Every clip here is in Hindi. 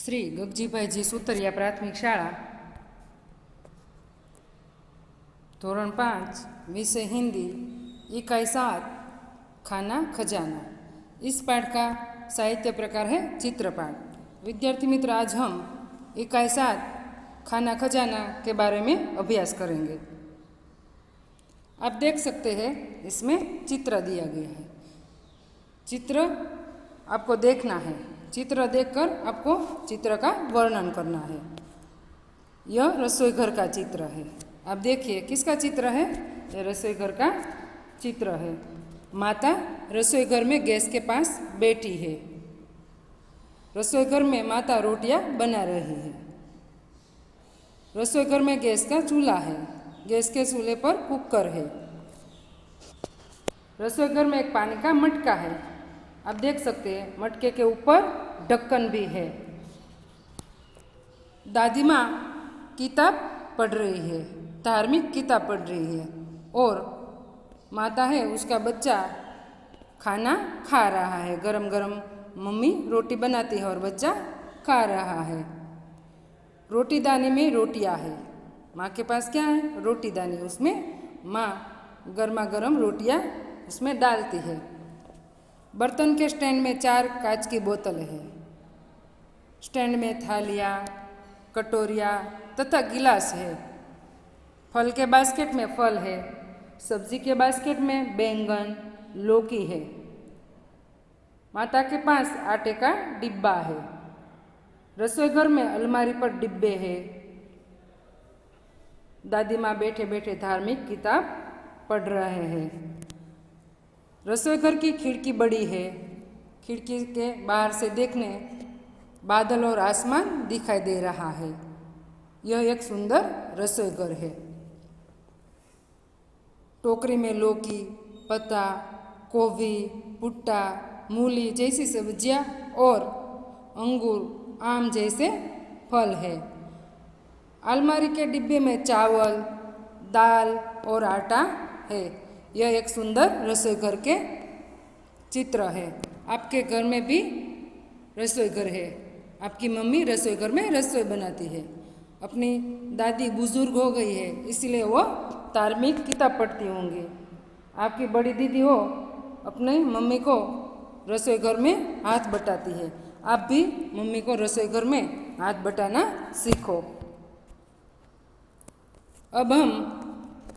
શ્રી ગગજીભાઈજી સુતરિયા પ્રાથમિક શાળા, ધોરણ 5, विषय हिंदी, इकाई 7, खाना खजाना। इस पाठ का साहित्य प्रकार है चित्रपाठ। विद्यार्थी मित्र, आज हम इकाई 7 खाना खजाना के बारे में अभ्यास करेंगे। आप देख सकते हैं इसमें चित्र दिया गया है। चित्र आपको देखना है, चित्र देखकर आपको चित्र का वर्णन करना है। यह रसोई घर का चित्र है। आप देखिए किसका चित्र है? यह रसोई घर का चित्र है। माता रसोई घर में गैस के पास बैठी है। रसोई घर में माता रोटियां बना रही है। रसोई घर में गैस का चूल्हा है। गैस के चूल्हे पर कुकर है। रसोई घर में एक पानी का मटका है। आप देख सकते हैं मटके के ऊपर ढक्कन भी है। दादी माँ किताब पढ़ रही है, धार्मिक किताब पढ़ रही है, और माता है उसका बच्चा खाना खा रहा है। गरम गरम मम्मी रोटी बनाती है और बच्चा खा रहा है। रोटी दानी में रोटियां है। माँ के पास क्या है? रोटी दानी। उसमें माँ गर्मा गर्म रोटियां उसमें डालती है। बर्तन के स्टैंड में 4 कांच की बोतल है। स्टैंड में थालियाँ, कटोरियाँ तथा गिलास है। फल के बास्केट में फल है। सब्जी के बास्केट में बैंगन, लौकी है। माता के पास आटे का डिब्बा है। रसोई घर में अलमारी पर डिब्बे हैं। दादी माँ बैठे बैठे धार्मिक किताब पढ़ रहे हैं। रसोई घर की खिड़की बड़ी है। खिड़की के बाहर से देखने बादल और आसमान दिखाई दे रहा है। यह एक सुंदर रसोई घर है। टोकरी में लौकी, पत्ता, गोभी, भुट्टा, मूली जैसी सब्जियां और अंगूर, आम जैसे फल है। अलमारी के डिब्बे में चावल, दाल और आटा है। यह एक सुंदर रसोई घर के चित्र है। आपके घर में भी रसोई घर है। आपकी मम्मी रसोई घर में रसोई बनाती है। अपनी दादी बुजुर्ग हो गई है, इसलिए वो धार्मिक किताब पढ़ती होंगी। आपकी बड़ी दीदी हो, अपनी मम्मी को रसोई घर में हाथ बटाती है। आप भी मम्मी को रसोई घर में हाथ बटाना सीखो। अब हम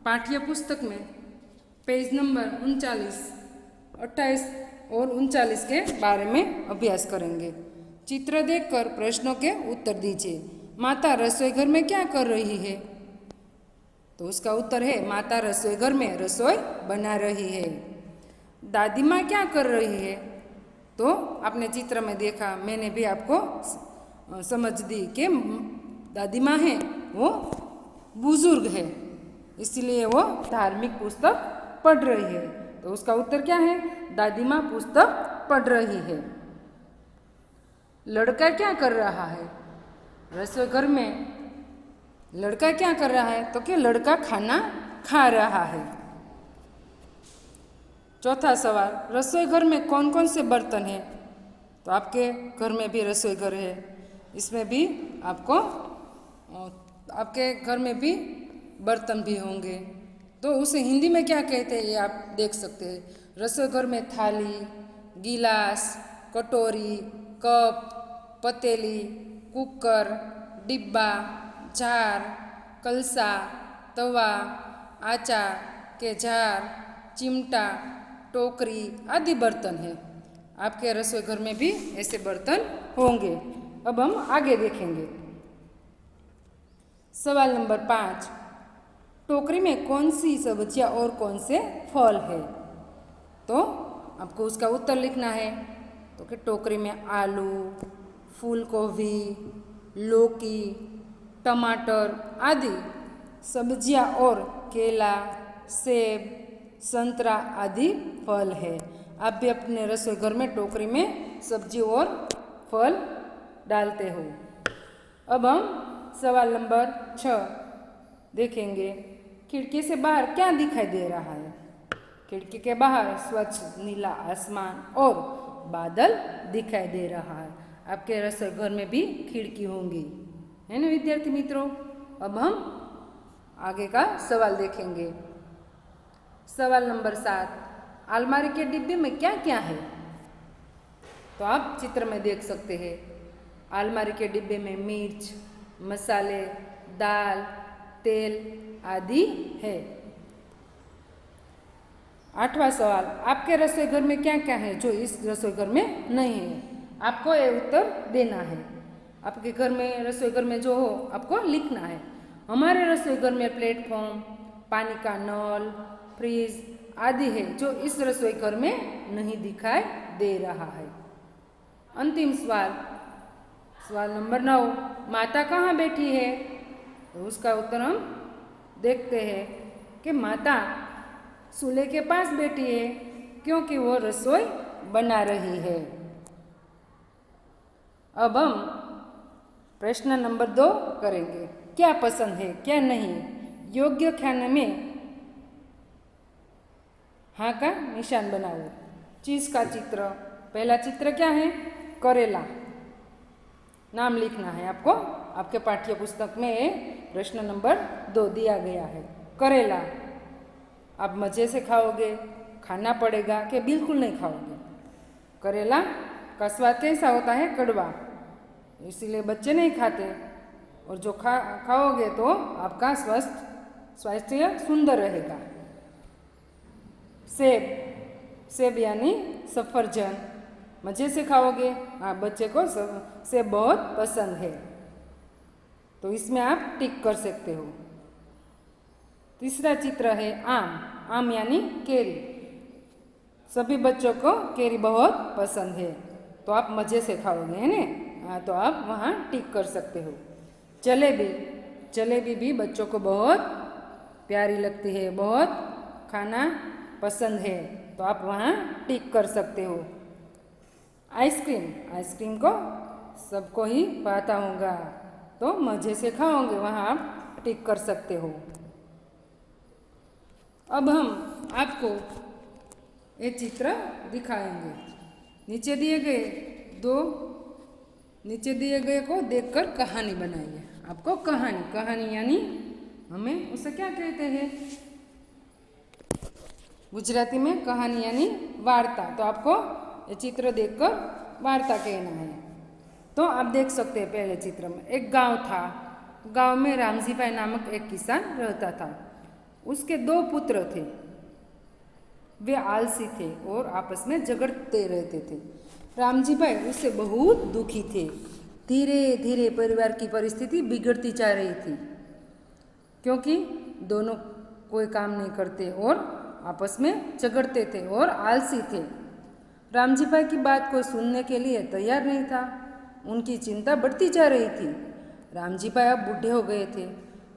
पाठ्य पुस्तक में पेज नंबर 39, 28 और 39 के बारे में अभ्यास करेंगे। चित्र देखकर प्रश्नों के उत्तर दीजिए। माता रसोई घर में क्या कर रही है? तो उसका उत्तर है माता रसोई घर में रसोई बना रही है। दादी माँ क्या कर रही है? तो आपने चित्र में देखा, मैंने भी आपको समझ दी कि दादी माँ है वो बुजुर्ग है, इसलिए वो धार्मिक पुस्तक पढ़ रही है। तो उसका उत्तर क्या है? दादी माँ पुस्तक पढ़ रही है। लड़का क्या कर रहा है? रसोई घर में लड़का क्या कर रहा है? तो क्या लड़का खाना खा रहा है। चौथा सवाल, रसोई घर में कौन कौन से बर्तन हैं? तो आपके घर में भी रसोई घर है, इसमें भी आपके घर में भी बर्तन भी होंगे। तो उसे हिंदी में क्या कहते हैं ये आप देख सकते हैं। रसोई घर में थाली, गिलास, कटोरी, कप, पतीली, कुकर, डिब्बा, जार, कलसा, तवा, आचा के जार, चिमटा, टोकरी आदि बर्तन है। आपके रसोई घर में भी ऐसे बर्तन होंगे। अब हम आगे देखेंगे। सवाल नंबर 5, टोकरी में कौन सी सब्जियां और कौन से फल है? तो आपको उसका उत्तर लिखना है। तो कि टोकरी में आलू, फूल गोभी, लौकी, टमाटर आदि सब्जियां और केला, सेब, संतरा आदि फल है। आप भी अपने रसोई घर में टोकरी में सब्जी और फल डालते हो। अब हम सवाल नंबर 6 देखेंगे। खिड़की से बाहर क्या दिखाई दे रहा है? खिड़की के बाहर स्वच्छ नीला आसमान और बादल दिखाई दे रहा है। आपके रसोई घर में भी खिड़की होंगी, है ना विद्यार्थी मित्रों। अब हम आगे का सवाल देखेंगे। सवाल नंबर 7, अलमारी के डिब्बे में क्या क्या है? तो आप चित्र में देख सकते हैं। अलमारी के डिब्बे में मिर्च, मसाले, दाल, तेल आदि है। 8वां सवाल, आपके रसोई घर में क्या क्या है जो इस रसोई घर में नहीं है? आपको ये उत्तर देना है। आपके घर में, रसोई घर में जो हो आपको लिखना है। हमारे रसोई घर में प्लेटफॉर्म, पानी का नल, फ्रिज आदि है जो इस रसोई घर में नहीं दिखाई दे रहा है। अंतिम सवाल, सवाल नंबर 9, माता कहाँ बैठी है? तो उसका उत्तर हम देखते हैं कि माता चूल्हे के पास बैठी है क्योंकि वो रसोई बना रही है। अब हम प्रश्न नंबर 2 करेंगे। क्या पसंद है क्या नहीं? योग्य खाने में हाँ का निशान बनाओ। चीज़ का चित्र, पहला चित्र क्या है? करेला। नाम लिखना है आपको। आपके पाठ्य पुस्तक में प्रश्न नंबर 2 दिया गया है। करेला आप मज़े से खाओगे, खाना पड़ेगा कि बिल्कुल नहीं खाओगे? करेला का स्वाद कैसा होता है? कड़वा, इसीलिए बच्चे नहीं खाते। और जो खाओगे तो आपका स्वास्थ्य सुंदर रहेगा। सेब, सेब यानी सफरजन, मज़े से खाओगे। हाँ, बच्चे को सेब बहुत पसंद है, तो इसमें आप टिक कर सकते हो। तीसरा चित्र है आम। आम यानी केरी, सभी बच्चों को केरी बहुत पसंद है, तो आप मज़े से खाओगे, है ना? हाँ, तो आप वहाँ टिक कर सकते हो। जलेबी, जलेबी भी बच्चों को बहुत प्यारी लगती है, बहुत खाना पसंद है, तो आप वहाँ टिक कर सकते हो। आइसक्रीम, आइसक्रीम को सबको ही पता होगा, तो मज़े से खाओगे, वहाँ आप टिक कर सकते हो। अब हम आपको ये चित्र दिखाएंगे। नीचे दिए गए को देखकर कहानी बनाइए। आपको कहानी यानी हमें उसे क्या कहते हैं? गुजराती में कहानी यानी वार्ता। तो आपको ये चित्र देखकर वार्ता कहना है। तो आप देख सकते हैं पहले चित्र में एक गांव था। गांव में रामजी भाई नामक एक किसान रहता था। उसके 2 पुत्र थे। वे आलसी थे और आपस में झगड़ते रहते थे। रामजी भाई उससे बहुत दुखी थे। धीरे धीरे परिवार की परिस्थिति बिगड़ती जा रही थी, क्योंकि दोनों कोई काम नहीं करते और आपस में झगड़ते थे और आलसी थे। रामजी भाई की बात कोई सुनने के लिए तैयार नहीं था। उनकी चिंता बढ़ती जा रही थी। रामजी भाई अब बूढ़े हो गए थे।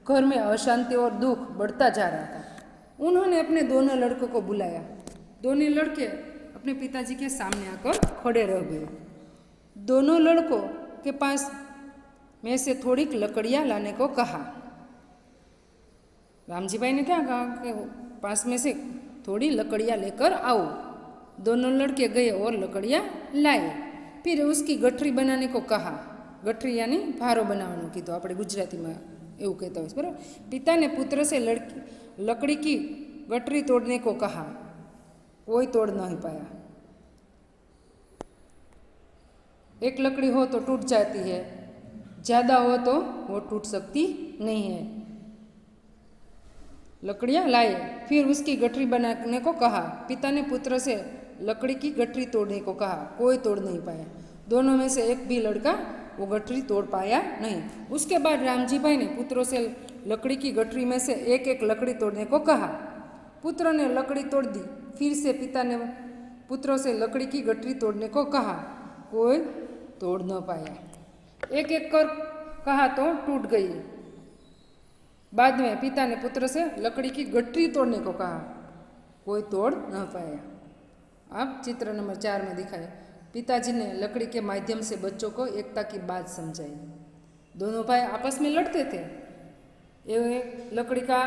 घर में अशांति और दुख बढ़ता जा रहा था। उन्होंने अपने दोनों लड़कों को बुलाया। दोनों लड़के अपने पिताजी के सामने आकर खड़े रह गए। दोनों लड़कों के पास में से थोड़ी लकड़ियाँ लाने को कहा। रामजी भाई ने क्या कहा कि पास में से थोड़ी लकड़ियाँ लेकर आओ। दोनों लड़के गए और लकड़ियाँ लाए। फिर उसकी गठरी बनाने को कहा। गठरी यानी भारो बनाने की, तो આપણે ગુજરાતીમાં એવું કહેતા હોય, બરાબર। पिता ने पुत्र से लकड़ी की गठरी तोड़ने को कहा। कोई तोड़ नहीं पाया। एक लकड़ी हो तो टूट जाती है, ज़्यादा हो तो वो टूट सकती नहीं है। लकड़ियाँ लाए, फिर उसकी गठरी बनाने को कहा। पिता ने पुत्र से लकड़ी की गठरी तोड़ने को कहा। कोई तोड़ नहीं पाया। दोनों में से एक भी लड़का वो गठरी तोड़ पाया नहीं। उसके बाद रामजी भाई ने पुत्रों से लकड़ी की गठरी में से एक एक लकड़ी तोड़ने को कहा। पुत्र ने लकड़ी तोड़ दी। फिर से पिता ने पुत्रों से लकड़ी की गठरी तोड़ने को कहा। कोई तोड़ न पाया। एक एक कर कहा तो टूट गई। बाद में पिता ने पुत्र से लकड़ी की गठरी तोड़ने को कहा। कोई तोड़ न पाया। अब चित्र नंबर 4 में दिखाए। पिताजी ने लकड़ी के माध्यम से बच्चों को एकता की बात समझाई। दोनों भाई आपस में लड़ते थे। ये लकड़ी का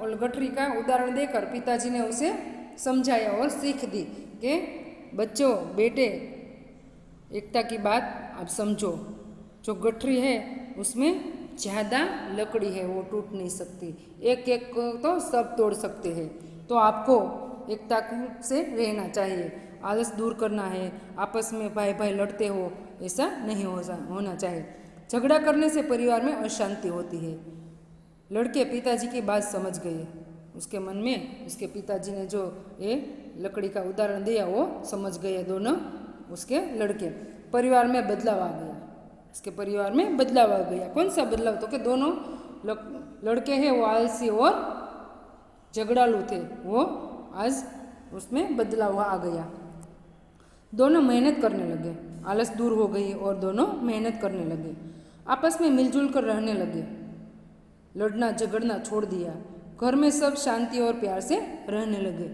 और गठरी का उदाहरण देकर पिताजी ने उसे समझाया और सीख दी कि बच्चों, बेटे, एकता की बात अब समझो, जो गठरी है उसमें ज़्यादा लकड़ी है, वो टूट नहीं सकती, एक एक को तो सब तोड़ सकते हैं। तो आपको एकता से रहना चाहिए, आलस दूर करना है, आपस में भाई भाई लड़ते हो ऐसा नहीं होना चाहिए। झगड़ा करने से परिवार में अशांति होती है। लड़के पिताजी की बात समझ गए, उसके मन में उसके पिताजी ने जो ये लकड़ी का उदाहरण दिया वो समझ गए दोनों उसके लड़के। परिवार में बदलाव आ गया, उसके परिवार में बदलाव आ गया। कौन सा बदलाव? तो कि दोनों लड़के हैं वो आलसी और झगड़ालू थे, वो आज उसमें बदलाव आ गया। दोनों मेहनत करने लगे, आलस दूर हो गई और दोनों मेहनत करने लगे, आपस में मिलजुल कर रहने लगे, लड़ना झगड़ना छोड़ दिया, घर में सब शांति और प्यार से रहने लगे।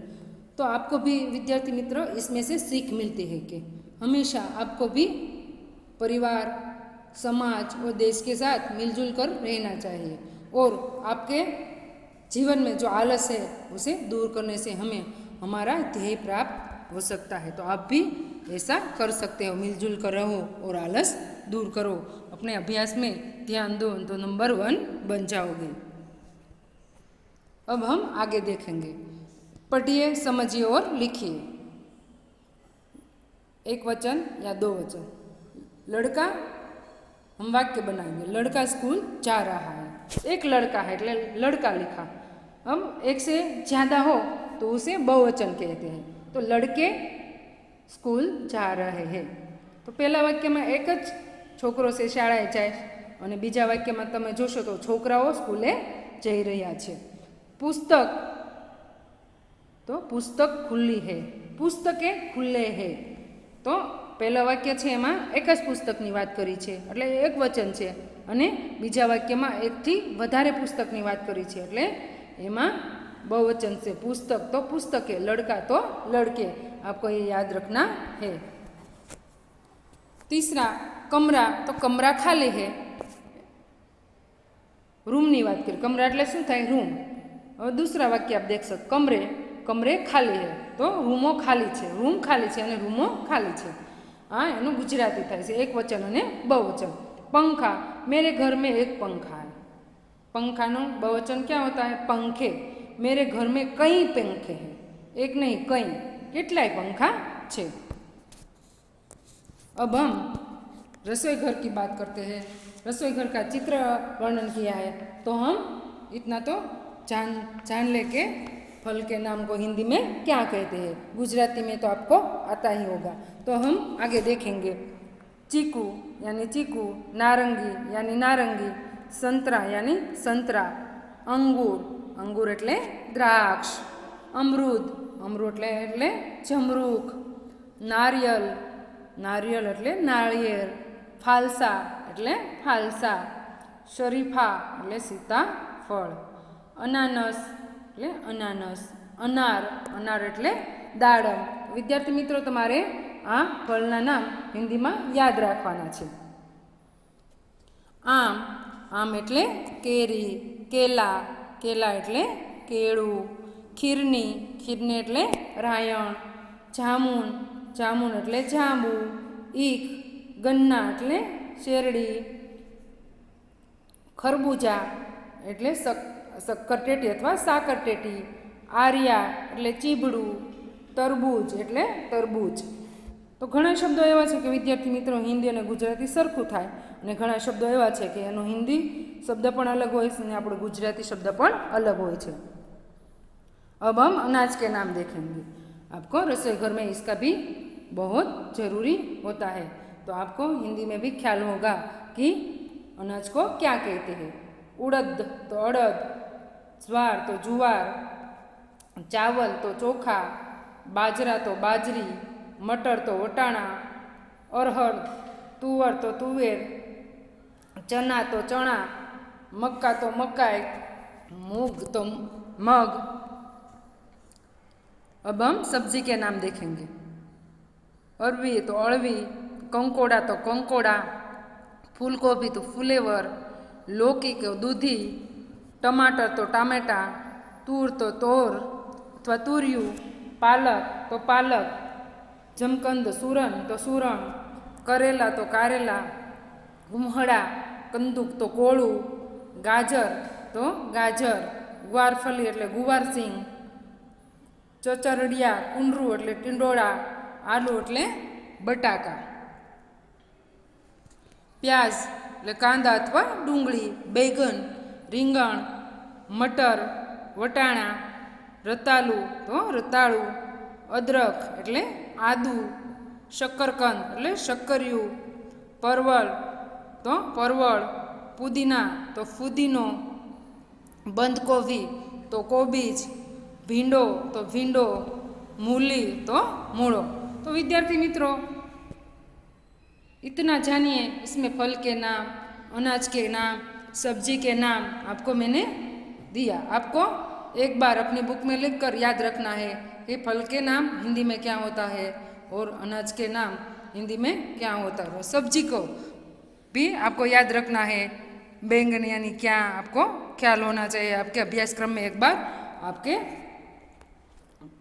तो आपको भी विद्यार्थी मित्रों इसमें से सीख मिलती है कि हमेशा आपको भी परिवार, समाज और देश के साथ मिलजुल कर रहना चाहिए और आपके जीवन में जो आलस है उसे दूर करने से हमें हमारा ध्येय प्राप्त हो सकता है। तो आप भी ऐसा कर सकते हो, मिलजुल कर रहो और आलस दूर करो, अपने अभ्यास में ध्यान दो तो नंबर 1 बन जाओगे। अब हम आगे देखेंगे, पढ़िए, समझिए और लिखिए। एक वचन या 2 वचन। लड़का, हम वाक्य बनाएंगे, लड़का स्कूल जा रहा है। एक लड़का है એટલે लड़का लिखा। हम एक से ज़्यादा हो तो उसे बहुवचन कहते हैं। तो लड़के स्कूल जा रहे हैं। तो पहला वाक्यમાં એક જ છોકરો છે શાળાએ જાય અને બીજા વાક્યમાં તમે જોશો તો છોકરાઓ સ્કૂલે જઈ રહ્યા છે। પુસ્તક, તો પુસ્તક ખુલ્લી है, પુસ્તકે ખુલ્લે है। તો પહેલા વાક્ય છે એમાં એક જ પુસ્તકની વાત કરી છે એટલે એક વચન છે અને બીજા વાક્યમાં એકથી વધારે પુસ્તકની વાત કરી છે એટલે એમાં बहुवचन से। पुस्तक तो पुस्तके, लड़का तो लड़के, आपको ये याद रखना है। तीसरा, कमरा, तो कमरा खाली है, रूमनी बात करें, कमरा એટલે શું થાય? रूम। और दूसरा वाक्य आप देख सकते, कमरे, कमरे खाली है, तो रूमो खाली है, रूम खाली है और रूमो खाली है। हाँ, एनु गुजराती थाय छे, एक वचन और बहुवचन। पंखा, मेरे घर में एक पंखा है। पंखा नो बहुवचन क्या होता है? पंखे। मेरे घर में कई पंखे हैं, एक नहीं कई, कितलाय पंखा छे। अब हम रसोई घर की बात करते हैं। रसोई घर का चित्र वर्णन किया है, तो हम इतना तो जान ले के फल के नाम को हिंदी में क्या कहते हैं। गुजराती में तो आपको आता ही होगा। तो हम आगे देखेंगे, चीकू यानी चीकू, नारंगी यानी नारंगी, संतरा यानी संतरा, अंगूर, अंगूर એટલે દ્રાક્ષ, અમૃદ, અમૃદ એટલે જમરૂખ, નારિયેલ, નારિયેલ એટલે નાળિયેર, ફાલસા એટલે ફાલસા, શરીફા એટલે સીતાફળ, અનાનસ એટલે અનાનસ, અનાર, અનાર એટલે દાડમ। વિદ્યાર્થી મિત્રો તમારે આ ફળના નામ હિન્દીમાં યાદ રાખવાના છે। આમ, આમ એટલે કેરી, કેલા, કેલા એટલે કેળું, ખીરની, ખીરની એટલે રાયણ, જામુન, જામુન એટલે જાંબુ, ઈખ, ગન્ના એટલે શેરડી, ખરબૂજા એટલે શક્કરટેટી અથવા સાકરટેટી, આર્યા એટલે ચીબડું, તરબૂચ એટલે તરબૂચ। તો ઘણા શબ્દો એવા છે કે વિદ્યાર્થી મિત્રો હિન્દી અને ગુજરાતી સરખું થાય અને ઘણા શબ્દો એવા છે કે એનો હિન્દી शब्द पण अलग होय छे, આપણો गुजराती शब्द पण अलग होय छे। अब हम अनाज के नाम देखेंगे। आपको रसोई घर में इसका भी बहुत ज़रूरी होता है, तो आपको हिंदी में भी ख्याल होगा कि अनाज को क्या कहते हैं। उड़द तो अड़द, ज्वार तो जुवार, चावल तो चोखा, बाजरा तो बाजरी, मटर तो वटाणा, अरहर, तुवर तो तुवेर, चना तो चना, मक्का तो मकाई, मूंग तो मग। अब हम सब्जी के नाम देखेंगे। अरवी तो अळवी, कंकोड़ा तो कंकोड़ा, फूलगोभी तो फुलेवर, लौकी तो दूधी, टमाटर तो टामेटा, तूर तो तोर अथवा तुरियु, पालक तो पालक, जमकंद सूरन तो सूरण, करेला तो कारेला, गुम्हड़ा कंदूक तो कोळू, गाजर तो गाजर, गुवारफली एटले गुवारसिंग, चचरडिया कुंडरू एटले टिंडोळा, आलू एटले बटाका, प्याज एटले कांदा अथवा डूंगળી, बैगन રીંગણ, मटर वटाणा, रतालू तो रताळू, अदरक एटले आदू, शक्करकंद एटले शक्करिયું, परवल तो परवल, पुदीना तो फुदीनो, बंधकोबी तो कोबीज, भींडो तो भींडो, मूली तो मूळो। तो विद्यार्थी मित्रों, इतना जानिए इसमें फल के नाम, अनाज के नाम, सब्जी के नाम आपको मैंने दिया। आपको एक बार अपनी बुक में लिखकर याद रखना है कि फल के नाम हिंदी में क्या होता है और अनाज के नाम हिंदी में क्या होता है। सब्जी को भी आपको याद रखना है, बैंगन यानी क्या, आपको ख्याल होना चाहिए। आपके अभ्यासक्रम में एक बार आपके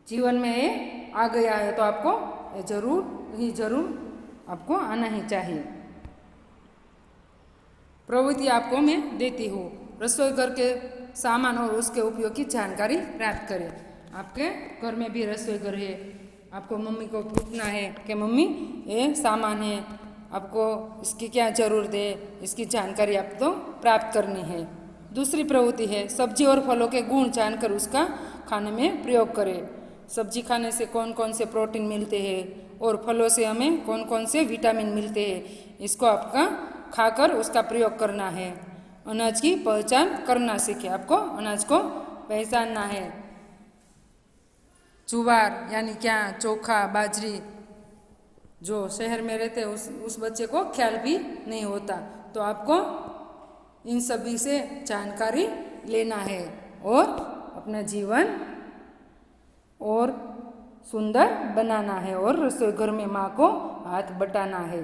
जीवन में ये आ गया है तो आपको ये जरूर आपको आना ही चाहिए। प्रवृत्ति आपको मैं देती हूँ, रसोई घर के सामान और उसके उपयोग की जानकारी प्राप्त करें। आपके घर में भी रसोई घर है, आपको मम्मी को पूछना है कि मम्मी ये सामान है, आपको इसकी क्या ज़रूरत है, इसकी जानकारी आपको प्राप्त करनी है। दूसरी प्रवृत्ति है सब्जी और फलों के गुण जानकर उसका खाने में प्रयोग करें। सब्जी खाने से कौन कौन से प्रोटीन मिलते हैं और फलों से हमें कौन कौन से विटामिन मिलते हैं, इसको आपका खाकर उसका प्रयोग करना है। अनाज की पहचान करना सीखें, आपको अनाज को पहचानना है। जुवार यानी क्या, चोखा, बाजरी, जो शहर में रहते हैं उस बच्चे को ख्याल भी नहीं होता, तो आपको इन सभी से जानकारी लेना है और अपना जीवन और सुंदर बनाना है और रसोई घर में माँ को हाथ बटाना है।